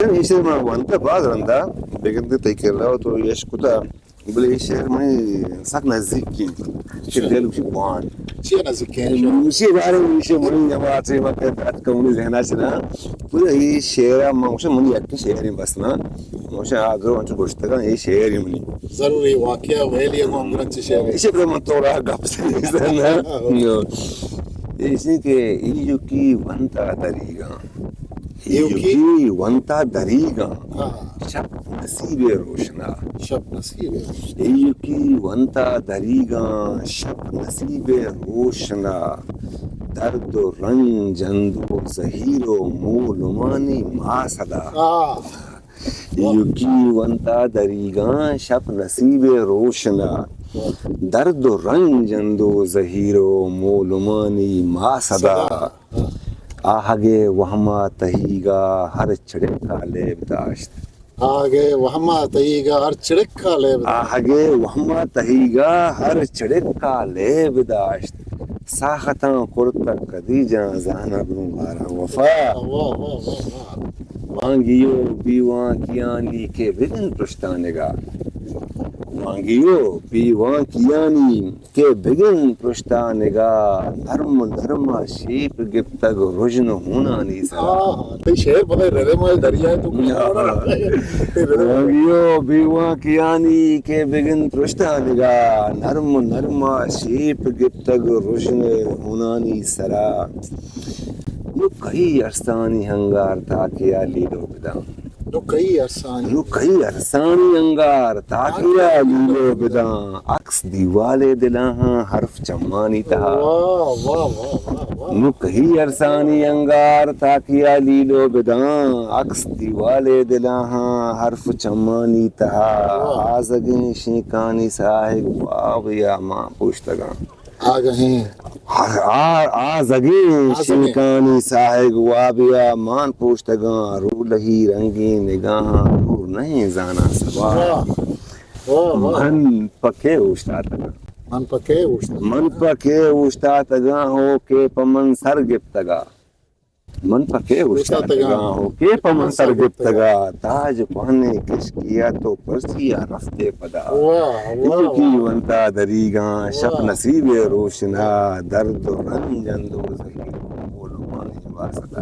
كان يشير ما وانت بعد رندا بيجند تيكلا تو يشكوتا بل يشير ما ساكنا زيكين كده لو شي بوان شيء نزكين مشي بعرف مشي من جماعة ما كانت كوني زهنا سنا بل هي شيرة ما مش من يكتي شيرين بس نا مش أقرأ أنت بوشتغل هي شيرين مني ضروري واقعا وهلي يوم غرت شيء يشير من تورا قبس سنا يشير كي يجوكي وانتا دريغا يجوكي وانتا دريغا شب نصیب روشنا شب نصیب ایوکی وانتا دریگا شب نصیب روشنا درد و رنجند و زہیر و مولمانی ما صدا ایوکی وانتا دریگا شب نصیب روشنا درد و رنجند و زہیر و مولمانی ما صدا آہگے وہما تہیگا ہر چڑے کا لیب داشت آگے وہما تہیگا ہر چڑک کا لیب آگے وہما تہیگا ہر چڑک کا لیب داشت ساختاں قرطہ قدیجاں زانا بروں بارا وفا وانگیو بیوان کیانی کے بگن پرشتانگا وانگیو بیوان کیانی کے بگن پرشتانگا نرم نرم شیپ گپتگ رجن ہونا نہیں سرا تی شہر بلے رلے مائے دریا تو وانگیو بیوان کیانی کے بگن پرشتانگا نرم نرم شیپ گپتگ رجن ہونا نہیں سرا نو کئی ارسانی ہنگار تاکیا لیلو بدام نو کئی ارسانی انگار تاکیا لیلو بدان عکس دیوالے دلاہاں حرف چمانی تہا نو کئی ارسانی انگار تاکیا لیلو بدان عکس دیوالے دلاہاں حرف چمانی تہا آزگیں شیکانی ساہگ واب یا ماں پوشتگاں آزگیں شیکانی ساہگ وابیا مان پوشتگاں رو لہی رنگی نگاہاں دور نہیں زانا سوا من پکے اوشتا تگاں ہو کے پمن سر گپتگا من پکے اوشتا تگاں ہو کے پمن سر گپتگا تاج پہنے کش کیا تو پرسیا رفتے پدا ایوکی ونتا دریگاں شب نصیب روشنا درد و رنجند و زہیر مولمانی واسطہ